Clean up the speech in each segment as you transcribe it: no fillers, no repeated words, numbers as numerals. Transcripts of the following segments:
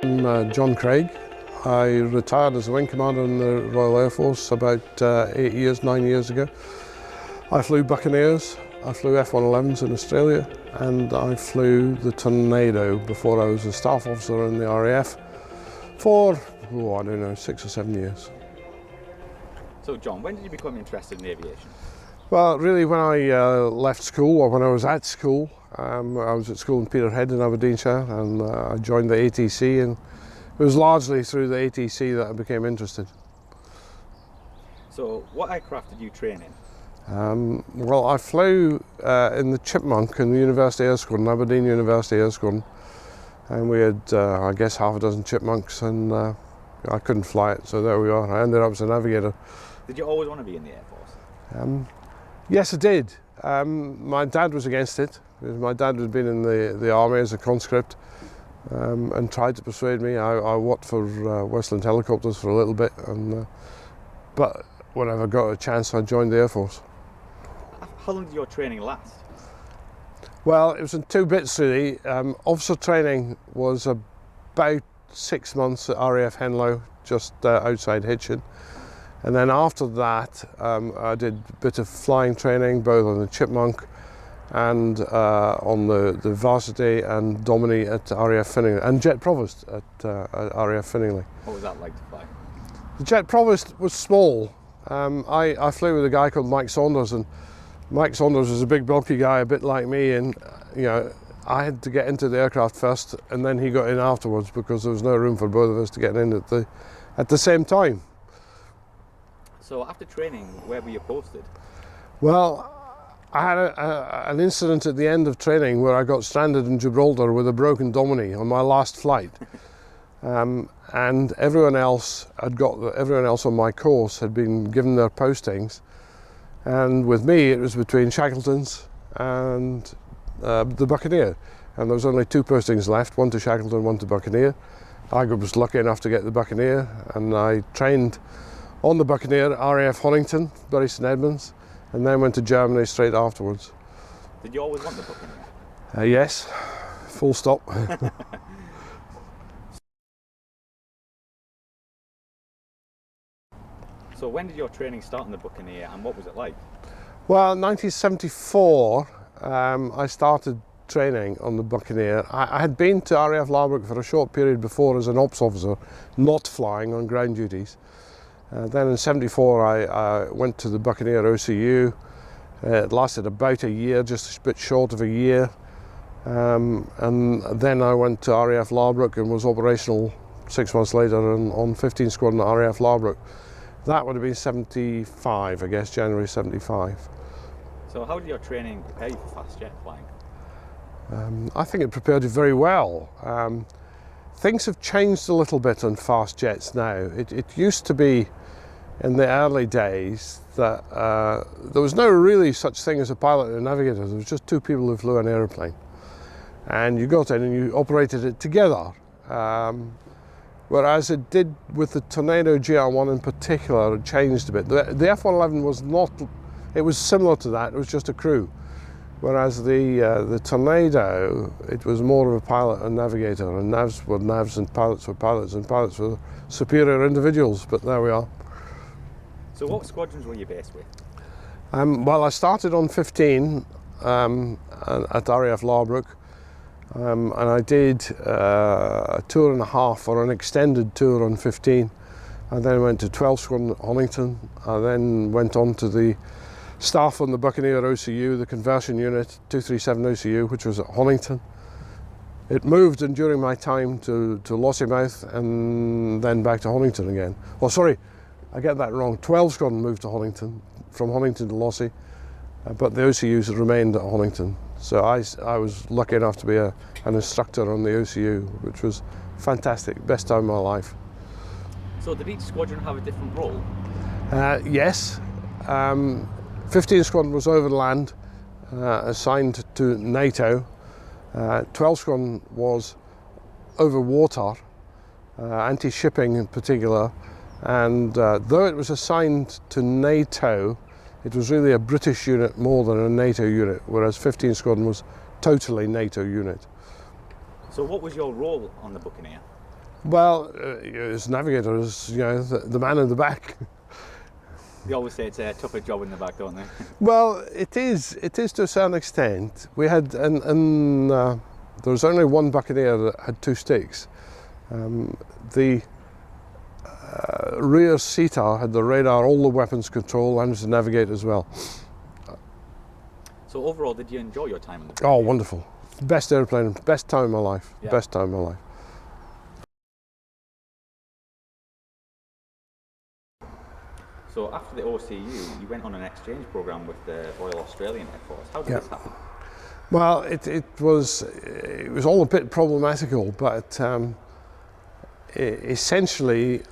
I'm John Craig. I retired as a wing commander in the Royal Air Force about 9 years ago. I flew Buccaneers, I flew F-111s in Australia, and I flew the Tornado before I was a staff officer in the RAF for, I don't know, 6 or 7 years. So John, when did you become interested in aviation? Well, really when I left school, or when I was at school. I was at school in Peterhead in Aberdeenshire, and I joined the ATC, and it was largely through the ATC that I became interested. So what aircraft did you train in? Well, I flew in the Chipmunk in the University Air Squadron, Aberdeen University Air Squadron, and we had, I guess, half a dozen Chipmunks, and I couldn't fly it, so there we are. I ended up as a navigator. Did you always want to be in the Air Force? Yes, I did. My dad was against it. My dad had been in the army as a conscript and tried to persuade me. I worked for Westland Helicopters for a little bit, but whenever I got a chance, I joined the Air Force. How long did your training last? Well, it was in 2 bits really. Officer training was about 6 months at RAF Henlow, just outside Hitchin. And then after that, I did a bit of flying training, both on the Chipmunk and on the Varsity and Domini at RAF Finningley, and Jet Provost at RAF Finningley. What was that like to fly? The Jet Provost was small. I flew with a guy called Mike Saunders, and Mike Saunders was a big bulky guy, a bit like me, and I had to get into the aircraft first, and then he got in afterwards because there was no room for both of us to get in at the same time. So after training, where were you posted? Well, I had an incident at the end of training where I got stranded in Gibraltar with a broken Domini on my last flight, and everyone else on my course had been given their postings, and with me it was between Shackleton's and the Buccaneer, and there was only 2 postings left, one to Shackleton, one to Buccaneer. I was lucky enough to get the Buccaneer, and I trained on the Buccaneer at RAF Honington, Bury St Edmunds, and then went to Germany straight afterwards. Did you always want the Buccaneer? Yes, full stop. So when did your training start on the Buccaneer, and what was it like? Well, in 1974, I started training on the Buccaneer. I had been to RAF Aardvark for a short period before as an ops officer, not flying on ground duties. Then in '74 I went to the Buccaneer OCU. It lasted about a year, just a bit short of a year. And then I went to RAF Aardvark and was operational 6 months later on 15 Squadron at RAF Aardvark. That would have been 75, I guess, January 75. So how did your training prepare you for fast jet flying? I think it prepared you very well. Things have changed a little bit on fast jets now. It used to be, in the early days, that there was no really such thing as a pilot and a navigator. There was just 2 people who flew an aeroplane, and you got in and you operated it together. Whereas it did with the Tornado GR1 in particular, it changed a bit. The F-111 was not, it was similar to that, it was just a crew. Whereas the Tornado, it was more of a pilot and navigator, and navs were navs and pilots were pilots, and pilots were superior individuals, but there we are. So what squadrons were you based with? Well, I started on 15 at RAF Aardvark, and I did a tour and a half, or an extended tour on 15. I then went to 12 Squadron at Honington. I then went on to the staff on the Buccaneer OCU, the conversion unit, 237 OCU, which was at Honington. It moved, and during my time, to Lossiemouth, and then back to Honington again. Oh, sorry, I get that wrong. 12 Squadron moved to Honington, from Honington to Lossie, but the OCUs remained at Honington. So I was lucky enough to be an instructor on the OCU, which was fantastic, best time of my life. So did each squadron have a different role? Yes. 15 Squadron was overland, assigned to NATO. 12 Squadron was over water, anti-shipping in particular, and though it was assigned to NATO, it was really a British unit more than a NATO unit, whereas 15 Squadron was totally NATO unit. So what was your role on the Buccaneer? Well, as navigator, as you know, the man in the back. They always say it's a tougher job in the back, don't they? Well, it is to a certain extent. We had, and there was only one Buccaneer that had two stakes. The rear seater had the radar, all the weapons control, and the navigator as well. So overall, did you enjoy your time in the Oh, wonderful. Best airplane, best time of my life. Yeah. Best time of my life. So after the OCU, you went on an exchange program with the Royal Australian Air Force. How did this happen? Well, it was all a bit problematical, but essentially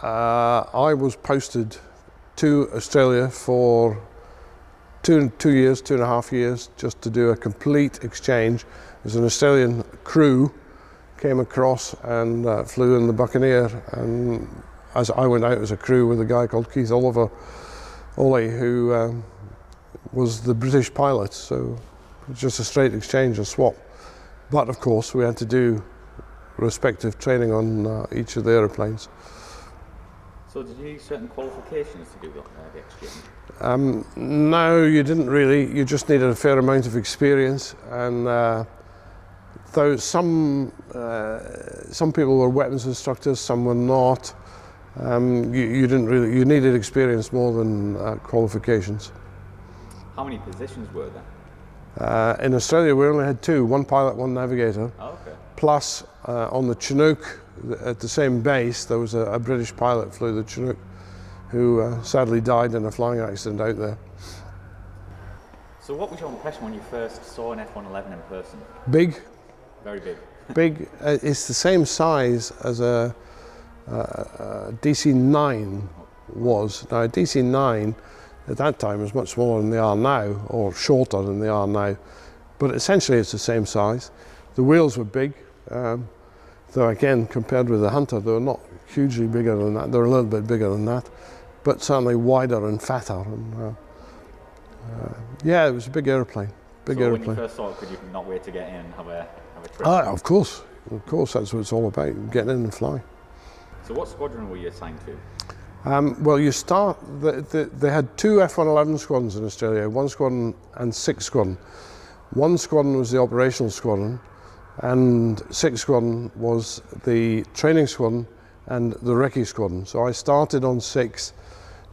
I was posted to Australia for two and a half years, just to do a complete exchange. There's an Australian crew came across and flew in the Buccaneer, and as I went out as a crew with a guy called Keith Ollie, who was the British pilot, so it was just a straight exchange and swap. But of course we had to do respective training on each of the aeroplanes. So did you need certain qualifications to do the exchange? No, you didn't really. You just needed a fair amount of experience, and though some people were weapons instructors, some were not. You didn't really. You needed experience more than qualifications. How many positions were there? In Australia, we only had two: one pilot, one navigator. Oh, okay. Plus, on the Chinook, at the same base, there was a British pilot flew the Chinook, who sadly died in a flying accident out there. So what was your impression when you first saw an F-111 in person? Big. Very big. Big. It's the same size as a DC-9 was. Now a DC-9 at that time was much smaller than they are now, or shorter than they are now, but essentially it's the same size. The wheels were big, though again compared with the Hunter they were not hugely bigger than that. They're a little bit bigger than that, but certainly wider and fatter. And, yeah, it was a big airplane. Big airplane. When you first saw it, could you not wait to get in and have a trip? Of course, that's what it's all about, getting in and flying. So what squadron were you assigned to? Well, you start, they had two F-111 squadrons in Australia, one squadron and six squadron. One squadron was the operational squadron, and six squadron was the training squadron and the recce squadron. So I started on six,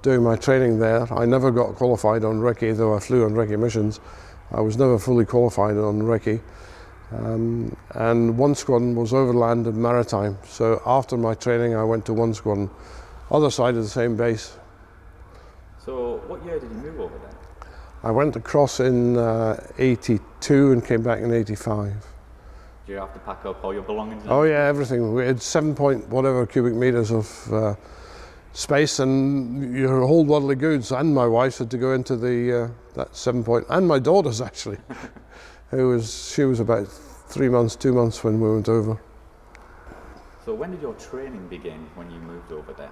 doing my training there. I never got qualified on recce, though I flew on recce missions. I was never fully qualified on recce. And one squadron was overland and maritime. So after my training, I went to one squadron, other side of the same base. So what year did you move over there? I went across in 82 and came back in 85. Did you have to pack up all your belongings? Oh yeah, everything. We had 7 point whatever cubic meters of space, and your whole worldly goods, and my wife had to go into the that 7 point, and my daughters actually. She was about 2 months when we went over. So when did your training begin when you moved over there?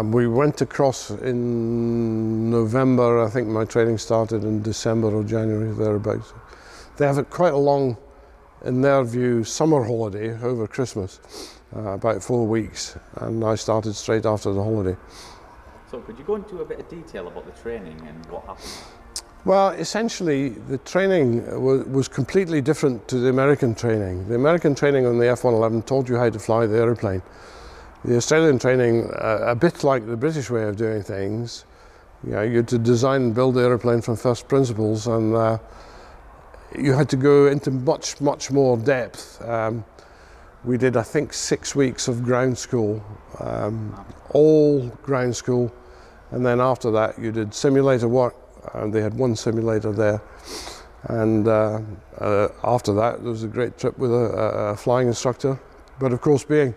We went across in November. I think my training started in December or January, thereabouts. They have quite a long, in their view, summer holiday over Christmas, about 4 weeks, and I started straight after the holiday. So could you go into a bit of detail about the training and what happened? Well, essentially, the training was completely different to the American training. The American training on the F-111 taught you how to fly the aeroplane. The Australian training, a bit like the British way of doing things, you had to design and build the aeroplane from first principles, and you had to go into much more depth. We did, I think, 6 weeks of ground school, all ground school, and then after that you did simulator work. They had one simulator there, and after that there was a great trip with a flying instructor. But of course, being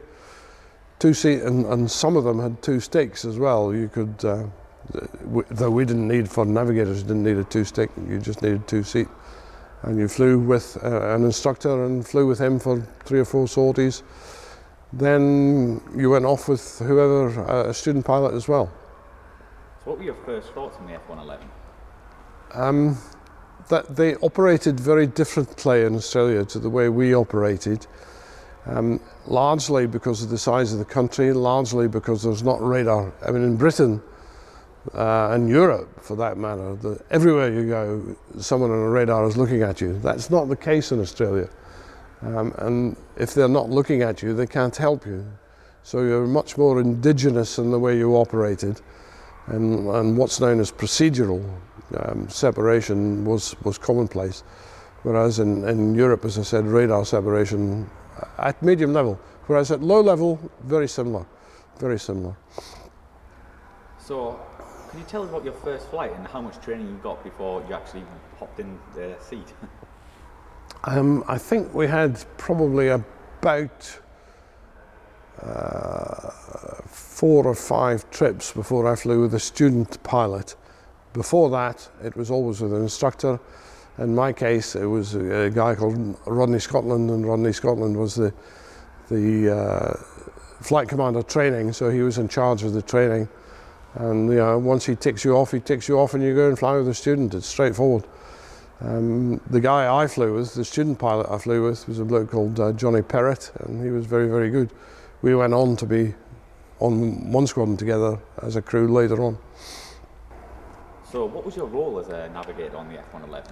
two-seat, and some of them had two sticks as well, you could, though we didn't need, for navigators, you didn't need a two-stick, you just needed two-seat. And you flew with an instructor and flew with him for 3 or 4 sorties. Then you went off with whoever, a student pilot as well. So what were your first thoughts on the F-111? That they operated very differently in Australia to the way we operated. largely because of the size of the country, largely because there's not radar. I mean, in Britain and Europe, for that matter, everywhere you go, someone on a radar is looking at you. That's not the case in Australia. And if they're not looking at you, they can't help you. So you're much more indigenous in the way you operated, and what's known as procedural separation was commonplace. Whereas in Europe, as I said, radar separation at medium level. Whereas at low level, very similar, very similar. So, can you tell us about your first flight and how much training you got before you actually hopped in the seat? I think we had probably about 4 or 5 trips before I flew with a student pilot. Before that, it was always with an instructor. In my case, it was a guy called Rodney Scotland, and Rodney Scotland was the flight commander training, so he was in charge of the training. And once he ticks you off, and you go and fly with a student. It's straightforward. The guy I flew with, the student pilot I flew with, was a bloke called Johnny Perrott, and he was very, very good. We went on to be on one squadron together as a crew later on. So what was your role as a navigator on the F-111?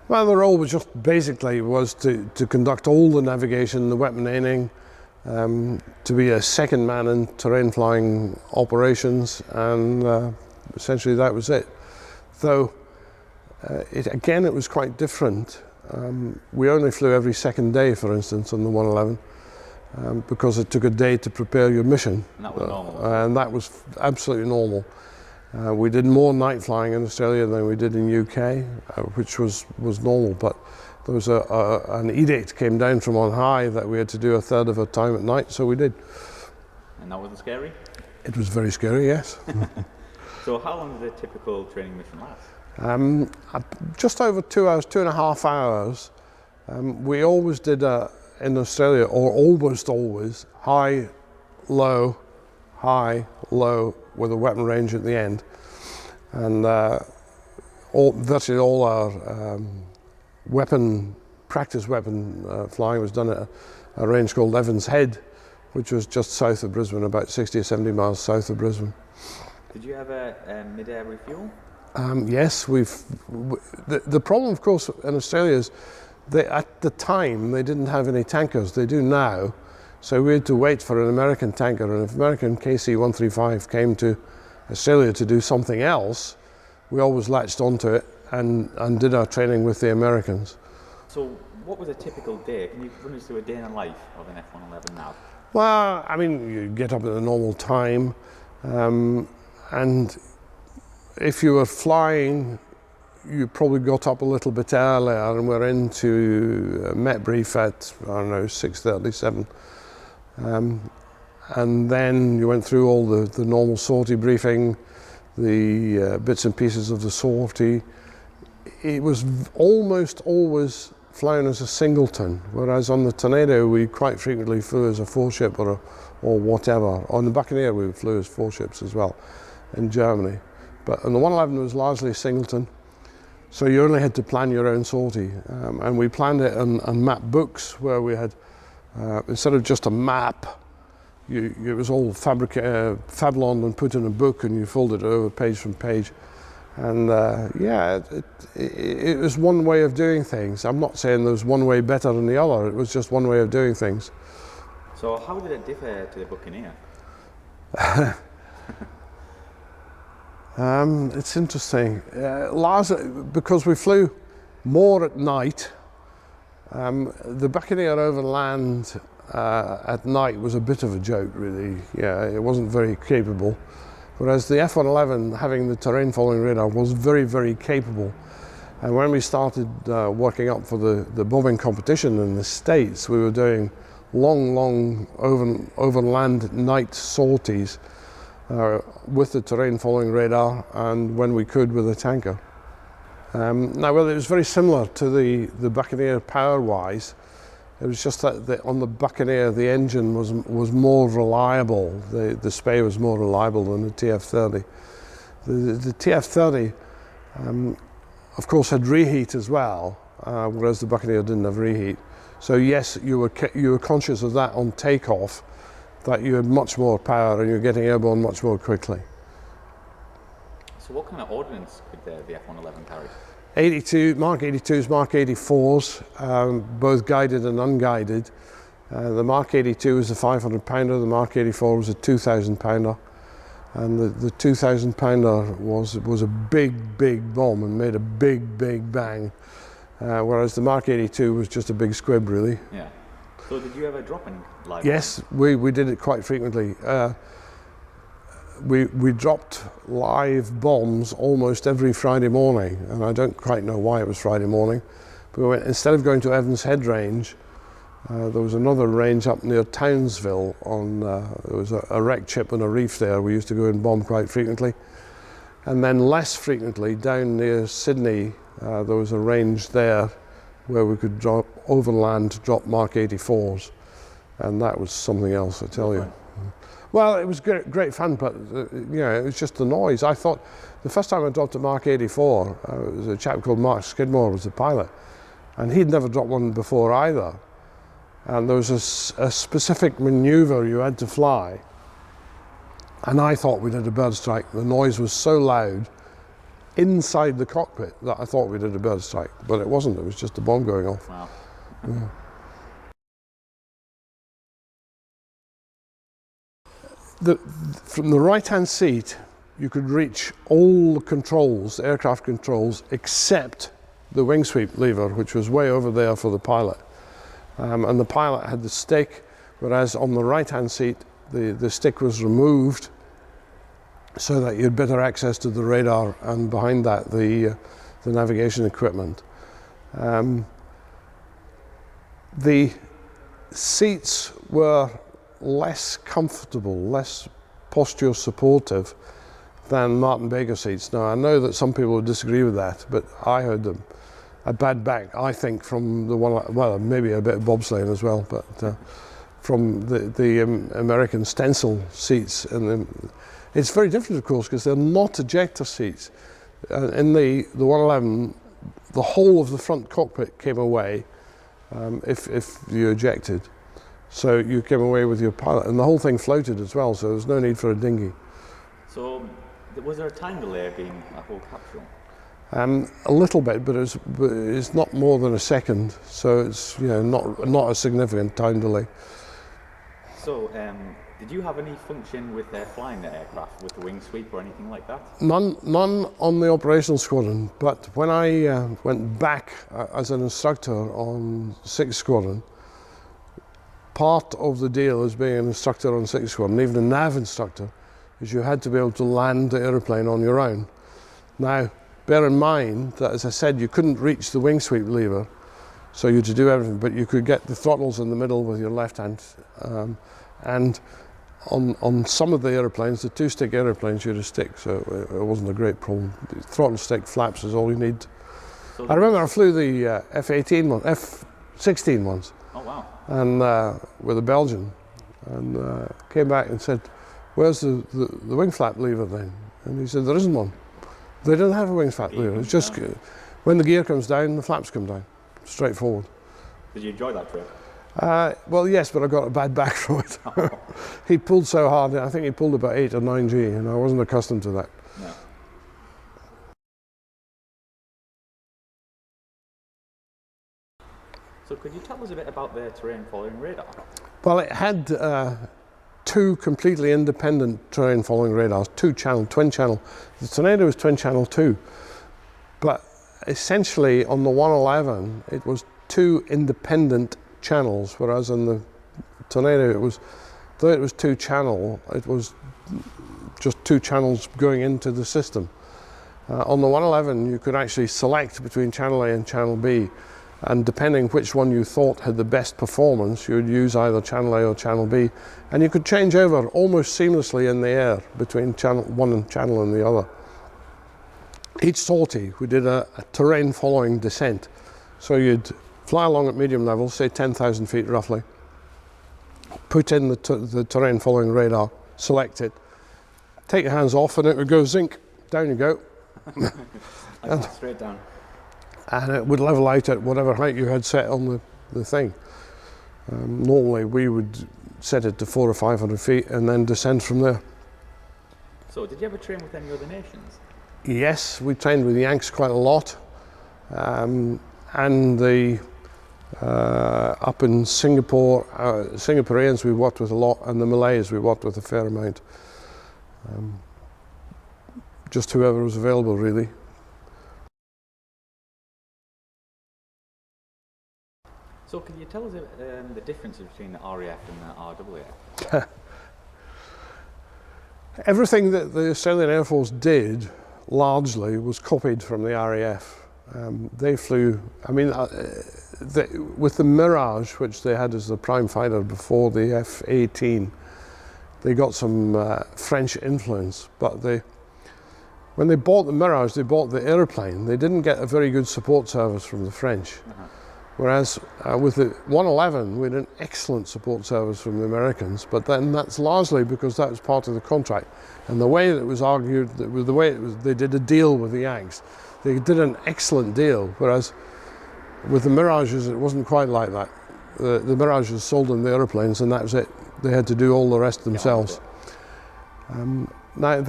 Well, the role was just basically to conduct all the navigation, the weapon aiming, to be a second man in terrain flying operations, and essentially that was it. Though it was quite different. We only flew every second day, for instance, on the 111, because it took a day to prepare your mission. And that was normal. And that was absolutely normal. We did more night flying in Australia than we did in UK, which was normal, but there was an edict came down from on high that we had to do a third of our time at night, so we did. And that wasn't scary? It was very scary, yes. So how long did a typical training mission last? Just over 2 hours, 2.5 hours. We always did in Australia, or almost always, high, low, with a weapon range at the end. And virtually all our practice weapon flying was done at a range called Evans Head, which was just south of Brisbane, about 60 or 70 miles south of Brisbane. Did you have a mid-air refuel? Yes, the problem, of course, in Australia is at the time they didn't have any tankers. They do now. So we had to wait for an American tanker, and if American KC-135 came to Australia to do something else, we always latched onto it and did our training with the Americans. So what was a typical day? Can you run us through a day in the life of an F-111 nav? Well, I mean, you get up at a normal time, and if you were flying, you probably got up a little bit earlier and were into a Met brief at, 6:30, 7. And then you went through all the normal sortie briefing, the bits and pieces of the sortie. It was almost always flown as a singleton, whereas on the Tornado we quite frequently flew as a 4-ship or whatever. On the Buccaneer we flew as 4 ships as well in Germany. But on the 111 was largely singleton, so you only had to plan your own sortie. And we planned it on map books where we had, instead of just a map, it was all fabloned and put in a book, and you folded it over page from page. And it was one way of doing things. I'm not saying there was one way better than the other, it was just one way of doing things. So how did it differ to the Buccaneer? It's interesting. Because we flew more at night, the Buccaneer over land at night was a bit of a joke, really. Yeah, it wasn't very capable. Whereas the F-111, having the terrain following radar, was very, very capable. And when we started working up for the bombing competition in the States, we were doing long overland night sorties with the terrain following radar, and when we could with a tanker. Now, well, it was very similar to the Buccaneer power-wise. It was just that on the Buccaneer, the engine was more reliable. The spay was more reliable than the TF-30. The TF-30, of course, had reheat as well, whereas the Buccaneer didn't have reheat. So yes, you were conscious of that on takeoff, that you had much more power and you're getting airborne much more quickly. So what kind of ordnance could the F-111 carry? 82, Mark 82s, Mark 84s, both guided and unguided. The Mark 82 was a 500 pounder, the Mark 84 was a 2,000 pounder. And the 2,000 pounder was a big bomb and made a big bang. Whereas the Mark 82 was just a big squib, really. Yeah. So did you ever drop any live? Yes, we did it quite frequently. We dropped live bombs almost every Friday morning, and I don't quite know why it was Friday morning. But instead of going to Evans Head Range, there was another range up near Townsville. There was a wrecked ship and a reef there. We used to go and bomb quite frequently. And then less frequently, down near Sydney, there was a range there where we could drop overland, drop Mark 84s. And that was something else, I tell you. Well, it was great fun, but you know, it was just the noise. I thought, the first time I dropped a Mark 84, it was a chap called Mark Skidmore was the pilot. And he'd never dropped one before either. And there was a specific maneuver you had to fly. And I thought we did a bird strike. The noise was so loud inside the cockpit that I thought we did a bird strike. But it wasn't, it was just a bomb going off. Wow. Yeah. From the right-hand seat, you could reach all the controls, aircraft controls, except the wing sweep lever, which was way over there for the pilot. And the pilot had the stick, whereas on the right-hand seat, the stick was removed so that you had better access to the radar, and behind that, the navigation equipment. The seats were less comfortable, less posture supportive than Martin Baker seats. Now, I know that some people would disagree with that, but I heard them. A bad back, I think, from the one, well, maybe a bit of bobsleighing as well, but from the American stencil seats. And it's very different, of course, because they're not ejector seats. In the 111, the whole of the front cockpit came away if you ejected. So you came away with your pilot, and the whole thing floated as well, so there's no need for a dinghy. So was there a time delay being a whole capsule? A little bit, but it's not more than a second, so it's, you know, not a significant time delay. So did you have any function with flying the aircraft with the wing sweep or anything like that? None on the operational squadron, but when I went back as an instructor on 6th Squadron, part of the deal as being an instructor on 6th Squadron, even a nav instructor, is you had to be able to land the aeroplane on your own. Now, bear in mind that, as I said, you couldn't reach the wing sweep lever, so you had to do everything, but you could get the throttles in the middle with your left hand. And on some of the airplanes, the two-stick airplanes, you had a stick, so it wasn't a great problem. The throttle stick flaps is all you need. So I remember I flew the F-18 one, F-16 once. Oh, wow. And with a Belgian, and came back and said, "Where's the wing flap lever then?" And he said, "There isn't one. They don't have a wing flap lever. It's just when the gear comes down, the flaps come down, straightforward." Did you enjoy that trip? Well, yes, but I got a bad back from it. Oh. He pulled so hard. I think he pulled about 8 or 9 G, and I wasn't accustomed to that. No. So could you tell us a bit about the terrain following radar? Well, it had 2 completely independent terrain following radars, twin channel. The Tornado was twin channel too, but essentially on the 111 it was 2 independent channels, whereas in the Tornado though it was 2 channel, it was just 2 channels going into the system. On the 111 you could actually select between channel A and channel B, and depending which one you thought had the best performance, you would use either channel A or channel B, and you could change over almost seamlessly in the air between channel one and channel and the other. Each sortie we did a terrain following descent, so you'd fly along at medium level, say 10,000 feet roughly, put in the terrain following radar, select it, take your hands off, and it would go zinc, down you go. And straight down. and it would level out at whatever height you had set on the thing. Normally we would set it to 400 or 500 feet and then descend from there. So did you ever train with any other nations? Yes, we trained with the Yanks quite a lot, and the up in Singapore, Singaporeans we worked with a lot, and the Malays we worked with a fair amount. Just whoever was available, really. So can you tell us the difference between the RAF and the RAAF? Everything that the Australian Air Force did largely was copied from the RAF. They flew, I mean, with the Mirage, which they had as the prime fighter before the F-18, they got some French influence, but when they bought the Mirage, they bought the airplane. They didn't get a very good support service from the French. Whereas with the 111, we had an excellent support service from the Americans, but then that's largely because that was part of the contract. And the way that it was argued, the way it was, they did a deal with the Yanks. They did an excellent deal, whereas with the Mirages, it wasn't quite like that. The Mirages sold them the airplanes, and that was it. They had to do all the rest themselves. Now,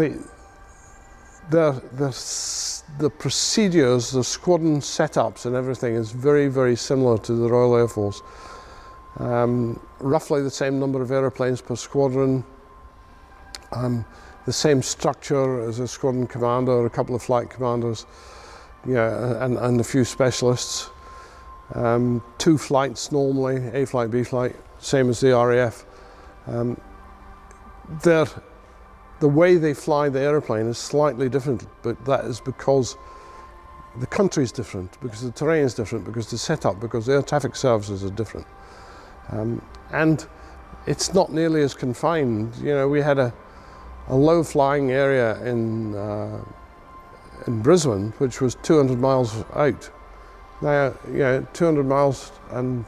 the procedures, the squadron setups and everything is very, very similar to the Royal Air Force. Roughly the same number of airplanes per squadron, the same structure as a squadron commander, a couple of flight commanders, yeah, and a few specialists. 2 flights normally, A flight, B flight, same as the RAF. The way they fly the airplane is slightly different, but that is because the country is different, because the terrain is different, because the setup, because the air traffic services are different. And it's not nearly as confined. You know, we had a low flying area in Brisbane, which was 200 miles out. Now, you know, 200 miles and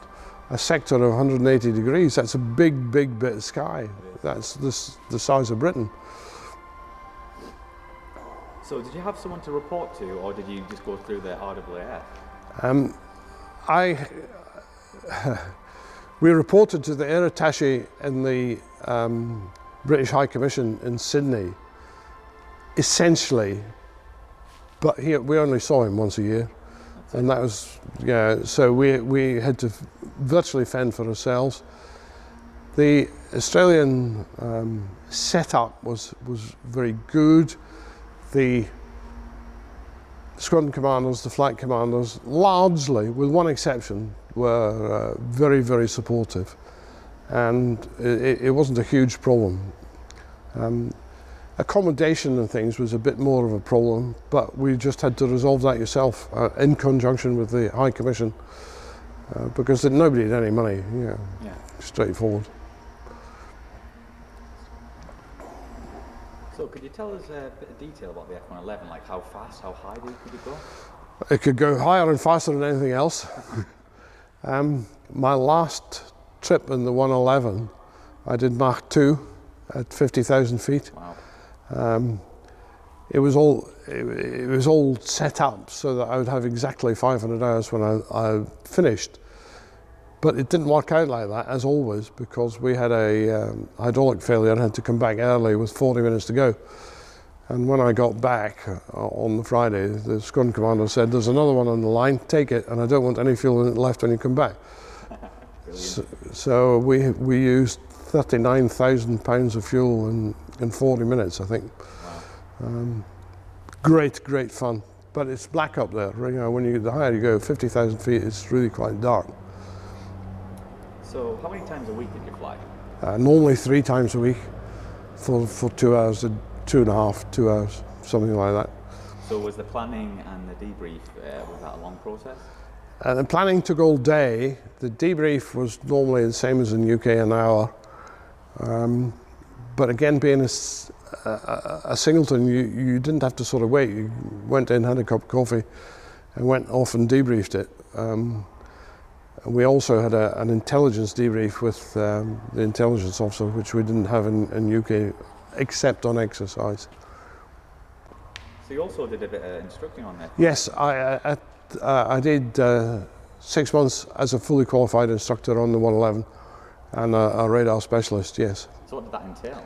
a sector of 180 degrees, that's a big, big bit of sky. That's the size of Britain. So did you have someone to report to, or did you just go through the RAAF? We reported to the air attaché in the British High Commission in Sydney, essentially, but we only saw him once a year. And that was, yeah, so we had to virtually fend for ourselves. The Australian setup was very good. The squadron commanders, the flight commanders, largely, with one exception, were very, very supportive. And it wasn't a huge problem. Accommodation and things was a bit more of a problem, but we just had to resolve that yourself in conjunction with the High Commission, because nobody had any money, yeah. Straightforward. So could you tell us a bit of detail about the F-111, like how fast, how high could it go? It could go higher and faster than anything else. My last trip in the 111, I did Mach 2 at 50,000 feet. Wow. It was all set up so that I would have exactly 500 hours when I finished. But it didn't work out like that, as always, because we had a hydraulic failure and had to come back early with 40 minutes to go. And when I got back on the Friday, the squadron commander said, "There's another one on the line, take it, and I don't want any fuel in it left when you come back." So we used 39,000 pounds of fuel in 40 minutes, I think. Wow. Great fun. But it's black up there. You know, the higher you go, 50,000 feet, it's really quite dark. So how many times a week did you fly? Normally 3 times a week for 2 hours, 2.5, 2 hours, something like that. So was the planning and the debrief, was that a long process? The planning took all day. The debrief was normally the same as in the UK, an hour. But again, being a singleton, you didn't have to sort of wait. You went in, had a cup of coffee, and went off and debriefed it. And we also had an intelligence debrief with the intelligence officer, which we didn't have in UK, except on exercise. So you also did a bit of instructing on that? Yes, I did 6 months as a fully qualified instructor on the 111 and a radar specialist, yes. So what did that entail?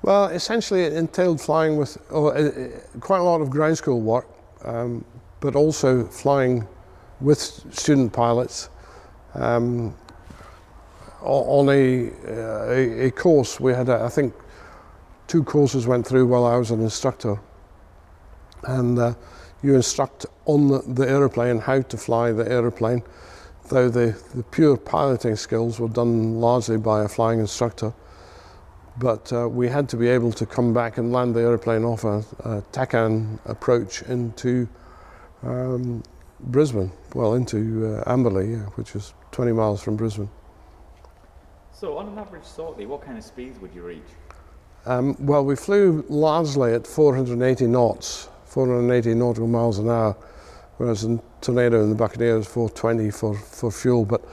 Well, essentially it entailed flying with quite a lot of ground school work, but also flying with student pilots on a course. We had, I think, 2 courses went through while I was an instructor. And you instruct on the aeroplane how to fly the aeroplane, though the pure piloting skills were done largely by a flying instructor. But we had to be able to come back and land the aeroplane off a TACAN approach into Brisbane, well, into Amberley, yeah, which is 20 miles from Brisbane. So on an average sortie, what kind of speeds would you reach? Well, we flew largely at 480 knots, 480 nautical miles an hour, whereas in Tornado and the Buccaneer is 420 for fuel. But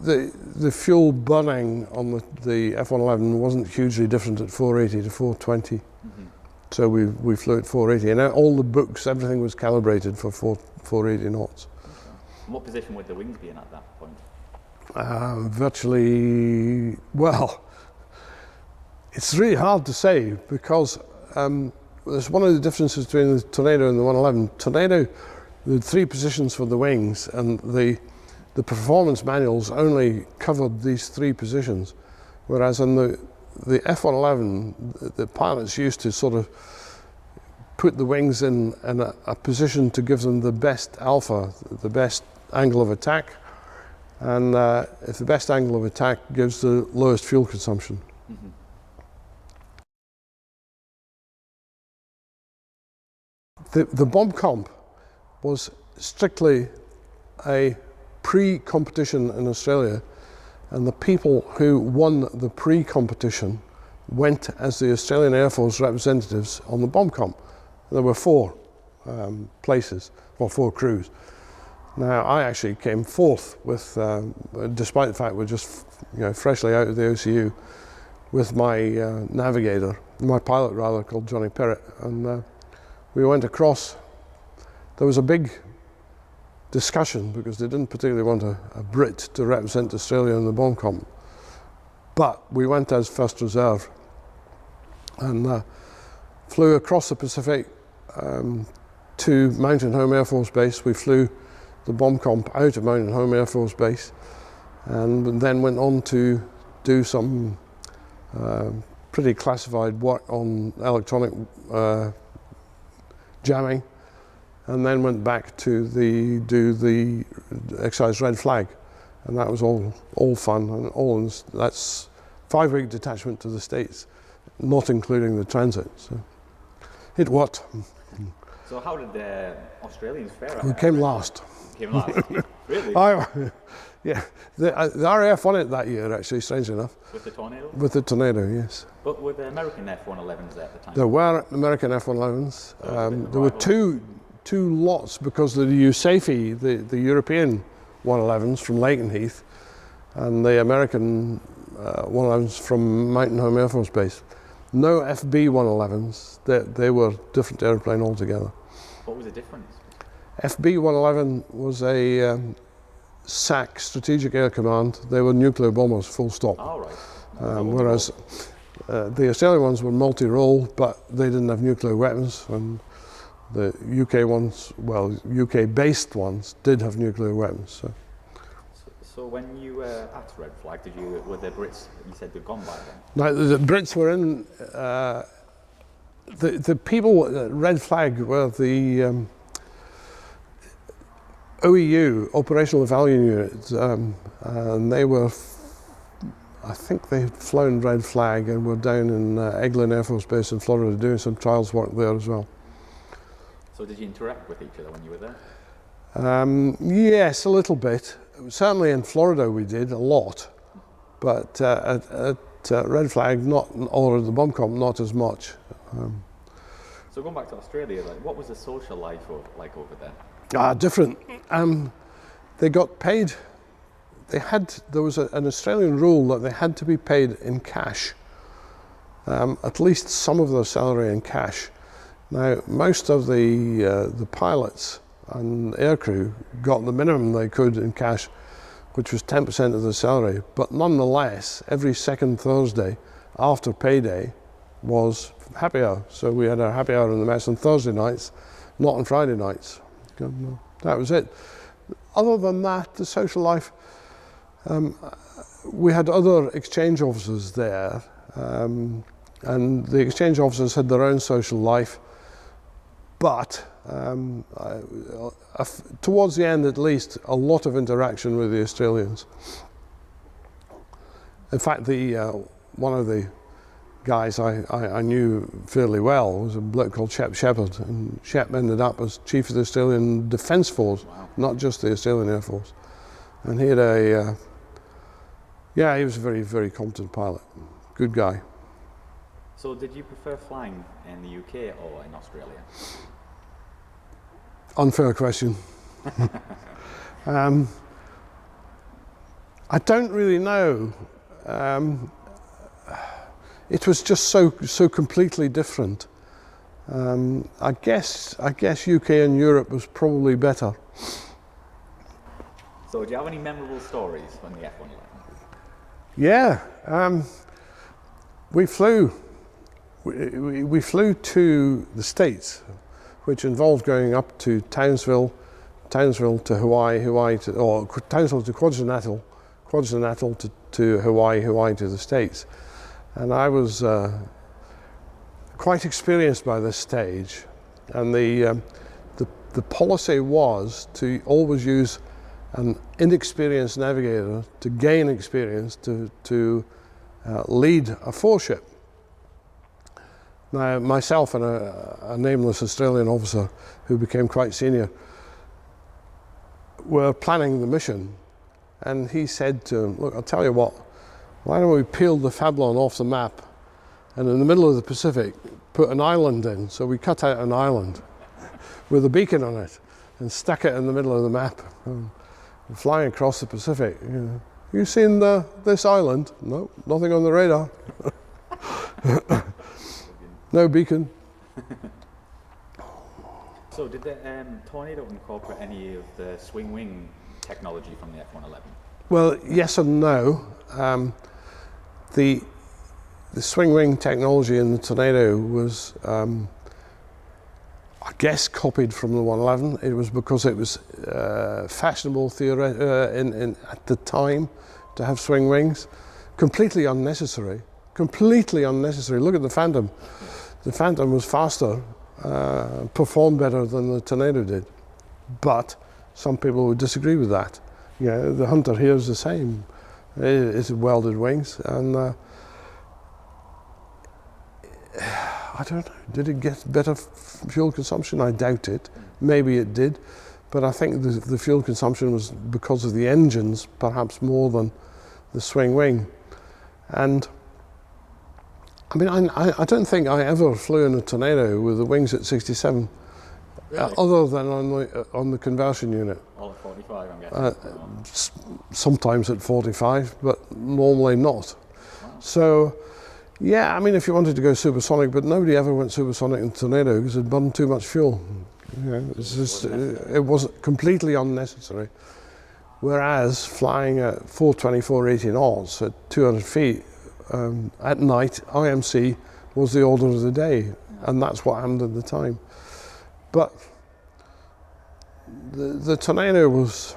the fuel burning on the F-111 wasn't hugely different at 480 to 420. Mm-hmm. So we flew at 480, and all the books, everything was calibrated for 480 knots. Okay. And what position would the wings be in at that point? Virtually, well, it's really hard to say because there's one of the differences between the Tornado and the 111. Tornado, the 3 positions for the wings, and the performance manuals only covered these 3 positions, whereas in the F-111, the pilots used to sort of put the wings in a position to give them the best alpha, the best angle of attack, and if the best angle of attack gives the lowest fuel consumption. Mm-hmm. The bomb comp was strictly a pre-competition in Australia, and the people who won the pre-competition went as the Australian Air Force representatives on the bomb comp. There were 4 places, or 4 crews. Now, I actually came 4th with, despite the fact we're just freshly out of the OCU, with my navigator, my pilot rather, called Johnny Perrott, and we went across. There was a big discussion because they didn't particularly want a Brit to represent Australia in the bomb comp. But we went as first reserve and flew across the Pacific to Mountain Home Air Force Base. We flew the bomb comp out of Mountain Home Air Force Base and then went on to do some pretty classified work on electronic jamming, and then went back to do the exercise Red Flag, and that was all fun, and that's 5-week detachment to the States, not including the transit. So it worked. So how did the Australians fare? We came last. Came last? Really? Yeah, the RAF won it that year, actually, strangely enough. With the Tornado? With the Tornado, yes. But were there American F-111s at the time? There were American F-111s. There were two lots because of the USAFE, the European 111s from Lakenheath, and the American 111s from Mountain Home Air Force Base. No FB 111s, they were different airplane altogether. What was the difference? FB 111 was a SAC, Strategic Air Command. They were nuclear bombers, full stop. Oh, right. Whereas the Australian ones were multi-role, but they didn't have nuclear weapons, and the UK ones, well, UK-based ones, did have nuclear weapons. So when you were at Red Flag, were the Brits, you said they'd gone by then? No, the Brits were in, the people at Red Flag were the OEU, Operational Evaluation Unit, and they were, I think they had flown Red Flag and were down in Eglin Air Force Base in Florida doing some trials work there as well. So did you interact with each other when you were there? Yes, a little bit. Certainly in Florida we did a lot, but at Red Flag, or the bomb comp, not as much. So going back to Australia, what was the social life like over there? Different. They got paid. There was an Australian rule that they had to be paid in cash, at least some of their salary in cash. Now, most of the pilots and aircrew got the minimum they could in cash, which was 10% of their salary. But nonetheless, every second Thursday after payday was happy hour. So we had our happy hour in the mess on Thursday nights, not on Friday nights. That was it. Other than that, the social life, we had other exchange officers there, and the exchange officers had their own social life, but towards the end at least, a lot of interaction with the Australians. In fact, one of the guys I knew fairly well was a bloke called Shep Shepherd, and Shep ended up as Chief of the Australian Defence Force, wow. Not just the Australian Air Force. And he had he was a very, very competent pilot, good guy. So did you prefer flying in the UK or in Australia? Unfair question. I don't really know. It was just so completely different. I guess UK and Europe was probably better. So do you have any memorable stories on the F-111? Yeah, we flew to the States, which involved going up to Townsville to Hawaii, or Townsville to KwaZulu-Natal to Hawaii to the States. And I was quite experienced by this stage, and the policy was to always use an inexperienced navigator to gain experience to lead a foreship. Now, myself and a nameless Australian officer who became quite senior were planning the mission, and he said to him, "Look, I'll tell you what, why don't we peel the Fablon off the map and in the middle of the Pacific put an island in?" So we cut out an island with a beacon on it and stuck it in the middle of the map. Flying across the Pacific, you seen this island? No, nothing on the radar. No beacon. So did the Tornado incorporate any of the swing wing technology from the F-111? Well, yes and no. The swing wing technology in the Tornado was, I guess, copied from the 111. It was because it was fashionable at the time to have swing wings. Completely unnecessary. Completely unnecessary. Look at the Phantom. The Phantom was faster, performed better than the Tornado did. But some people would disagree with that. The Hunter here is the same. It's welded wings, and I don't know, did it get better fuel consumption? I doubt it. Maybe it did, but I think the fuel consumption was because of the engines, perhaps more than the swing wing. And I mean, I don't think I ever flew in a Tornado with the wings at 67, really? Other than on the conversion unit. All at 45, I'm guessing. Sometimes at 45, but normally not. Wow. So, yeah, I mean, if you wanted to go supersonic, but nobody ever went supersonic in Tornado because it burned too much fuel. It was completely unnecessary. Whereas flying at 424, 80 knots at 200 feet at night, IMC was the order of the day, and that's what happened at the time. But the Tornado was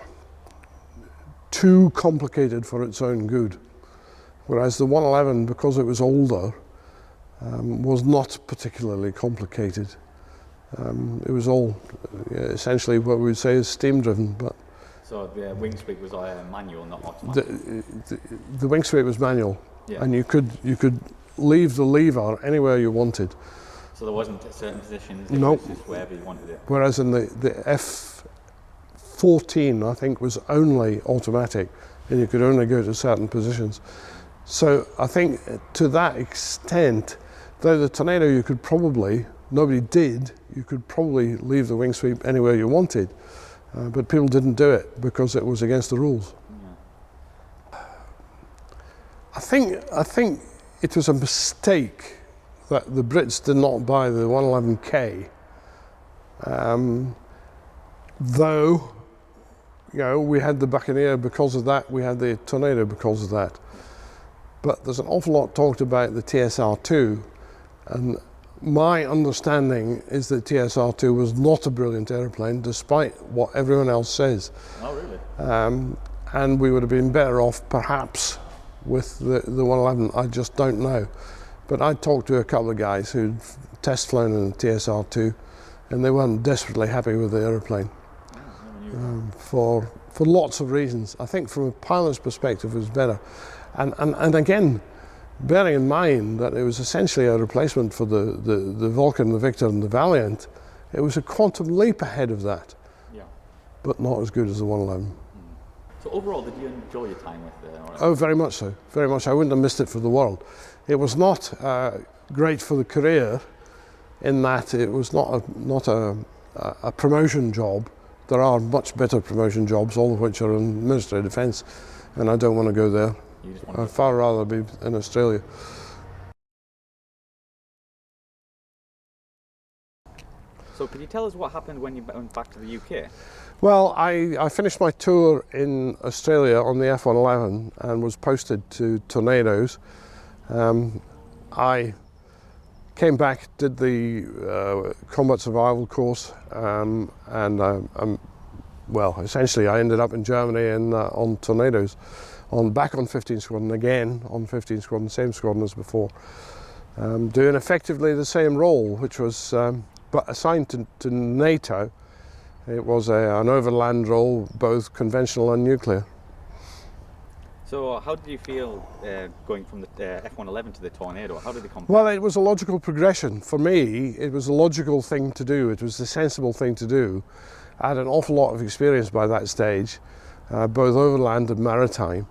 too complicated for its own good. Whereas the 111, because it was older, was not particularly complicated. It was all essentially what we would say is steam driven. But so the wing sweep was manual, not automatic? The wing sweep was manual, yeah. And you could leave the lever anywhere you wanted. So there wasn't certain positions, nope. It was just wherever you wanted it? Whereas in the F-14, I think, was only automatic, and you could only go to certain positions. So I think to that extent, though the Tornado nobody did, you could probably leave the wing sweep anywhere you wanted, but people didn't do it because it was against the rules. Yeah. I think it was a mistake that the Brits did not buy the 111K, though, you know, we had the Buccaneer because of that, we had the Tornado because of that. But there's an awful lot talked about the TSR-2, and my understanding is that TSR-2 was not a brilliant aeroplane, despite what everyone else says. Oh, really? And we would have been better off, perhaps, with the 111. I just don't know. But I talked to a couple of guys who'd test flown in the TSR-2, and they weren't desperately happy with the aeroplane for lots of reasons. I think from a pilot's perspective, it was better. And again, bearing in mind that it was essentially a replacement for the Vulcan, the Victor, and the Valiant, it was a quantum leap ahead of that, but not as good as the 111. So overall, did you enjoy your time with the RAF? Oh, very much so, very much. I wouldn't have missed it for the world. It was not great for the career in that it was not a promotion job. There are much better promotion jobs, all of which are in military defence, and I don't want to go there. I'd far rather be in Australia. So could you tell us what happened when you went back to the UK? Well, I finished my tour in Australia on the F-111 and was posted to Tornadoes. I came back, did the combat survival course, well, essentially I ended up in Germany and on Tornadoes, back on 15 Squadron again, on 15 Squadron, same squadron as before, doing effectively the same role, which was but assigned to NATO. It was an overland role, both conventional and nuclear. So how did you feel going from the F-111 to the Tornado? How did they compare? Well, it was a logical progression. For me, it was a logical thing to do. It was the sensible thing to do. I had an awful lot of experience by that stage, both overland and maritime.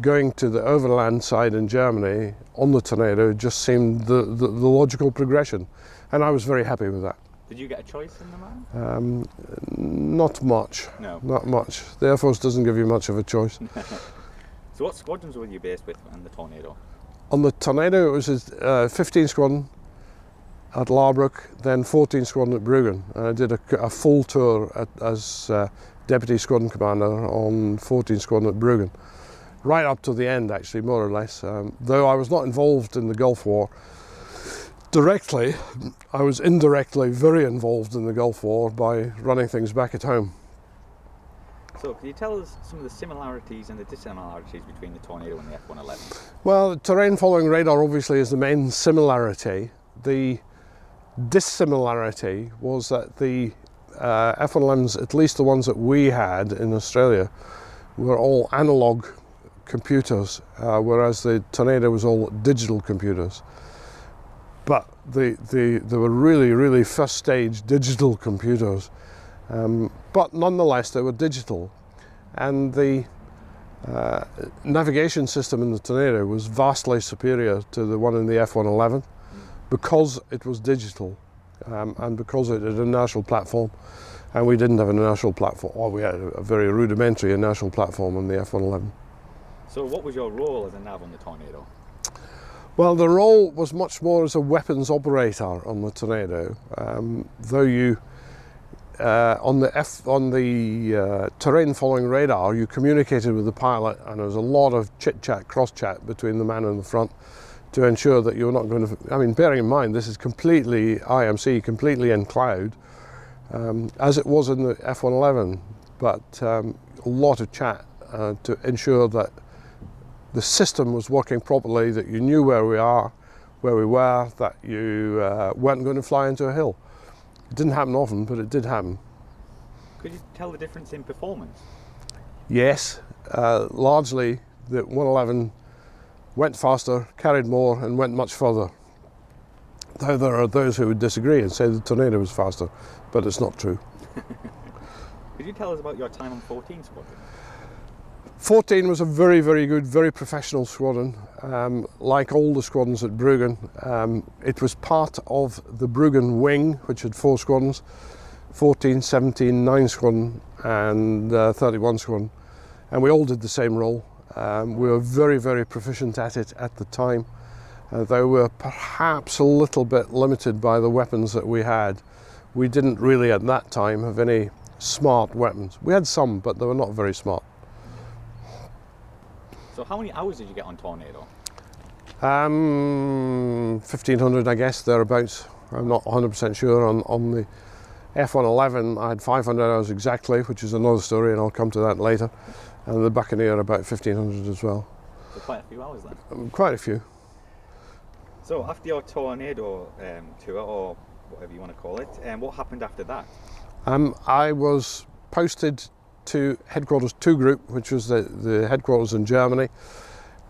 Going to the overland side in Germany on the Tornado just seemed the logical progression, and I was very happy with that. Did you get a choice in the man? Not much. No. Not much. The Air Force doesn't give you much of a choice. So what squadrons were you based with on the Tornado? On the Tornado, it was 15 Squadron at Larbrook, then 14 Squadron at Bruggen. And I did a full tour as Deputy Squadron Commander on 14 Squadron at Bruggen. Right up to the end, actually, more or less. Though I was not involved in the Gulf War directly, I was indirectly very involved in the Gulf War by running things back at home. So can you tell us some of the similarities and the dissimilarities between the Tornado and the F-111? Well, terrain following radar obviously is the main similarity. The dissimilarity was that the F-111s, at least the ones that we had in Australia, were all analog computers, whereas the Tornado was all digital computers. But they were really first stage digital computers. But nonetheless, they were digital. And the navigation system in the Tornado was vastly superior to the one in the F-111 because it was digital and because it had an inertial platform. And we didn't have an inertial platform, or we had a very rudimentary inertial platform on the F-111. So what was your role as a nav on the Tornado? Well, the role was much more as a weapons operator on the Tornado, though you, on the terrain following radar, you communicated with the pilot, and there was a lot of chit-chat, cross-chat between the man in the front to ensure that you're not going to, I mean, bearing in mind, this is completely IMC, completely in cloud, as it was in the F-111, but a lot of chat to ensure that the system was working properly, that you knew where we were, that you weren't going to fly into a hill. It didn't happen often, but it did happen. Could you tell the difference in performance? Yes, largely the 111 went faster, carried more, and went much further. Though there are those who would disagree and say the Tornado was faster, but it's not true. Could you tell us about your time on 14 Squadron? 14 was a very good, very professional squadron. Like all the squadrons at Bruggen, it was part of the Bruggen wing, which had 4 squadrons, 14, 17, 9 squadron and 31 squadron. And we all did the same role. We were very proficient at it at the time. They were perhaps a little bit limited by the weapons that we had. We didn't really at that time have any smart weapons. We had some, but they were not very smart. So how many hours did you get on Tornado? 1,500, I guess, thereabouts. I'm not 100% sure. On the F-111, I had 500 hours exactly, which is another story, and I'll come to that later. And the Buccaneer about 1,500 as well. So quite a few hours then? Quite a few. So after your Tornado tour, or whatever you want to call it, what happened after that? I was posted to Headquarters 2 Group, which was the headquarters in Germany,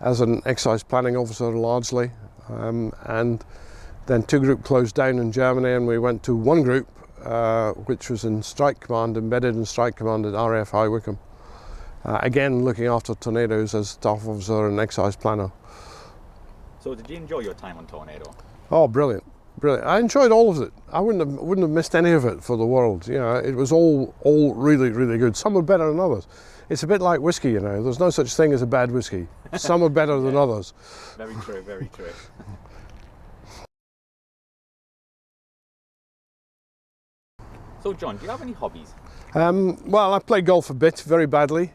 as an exercise planning officer largely. And then 2 Group closed down in Germany, and we went to 1 Group, which was in Strike Command, embedded in Strike Command at RAF High Wycombe. Again, looking after tornadoes as staff officer and exercise planner. So did you enjoy your time on Tornado? Oh, brilliant, brilliant. I enjoyed all of it. I wouldn't have missed any of it for the world. You know, it was all really, really good. Some were better than others. It's a bit like whiskey, you know. There's no such thing as a bad whiskey. Some are better than others. Very true, very true. So John, do you have any hobbies? Well, I play golf a bit, very badly.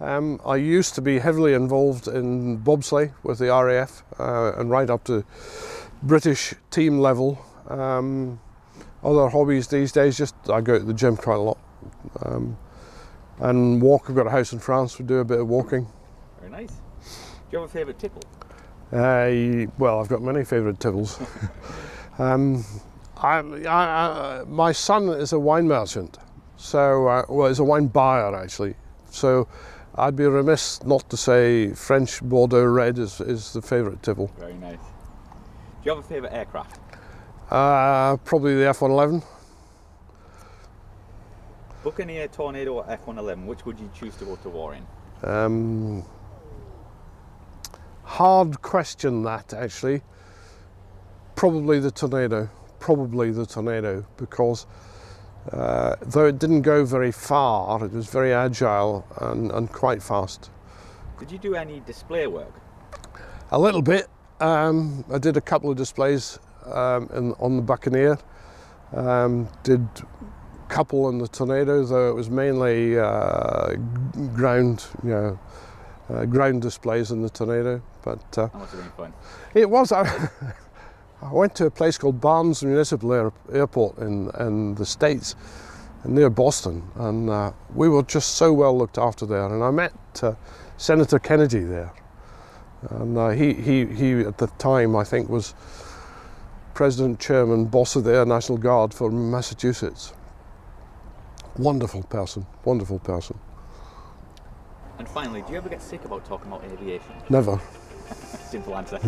I used to be heavily involved in bobsleigh with the RAF and right up to British team level. Other hobbies these days, just I go to the gym quite a lot. And walk. I've got a house in France, we do a bit of walking. Very nice. Do you have a favourite tipple? Well, I've got many favourite tipples. My son is a wine merchant, so well, he's a wine buyer actually. So I'd be remiss not to say French Bordeaux Red is the favourite tipple. Very nice. Do you have a favourite aircraft? Probably the F-111. Buccaneer, Tornado or F-111, which would you choose to go to war in? Hard question that actually. Probably the Tornado. Probably the Tornado, because though it didn't go very far, it was very agile and quite fast. Did you do any display work? A little bit. I did a couple of displays on the Buccaneer. Did a couple on the Tornado, though it was mainly ground, ground displays in the Tornado. But that must have been fun. It was. I went to a place called Barnes Municipal Airport in the States, near Boston, and we were just so well looked after there. And I met Senator Kennedy there, and he at the time I think was President, Chairman, boss of the Air National Guard for Massachusetts. Wonderful person, wonderful person. And finally, do you ever get sick about talking about aviation? Never. Simple answer.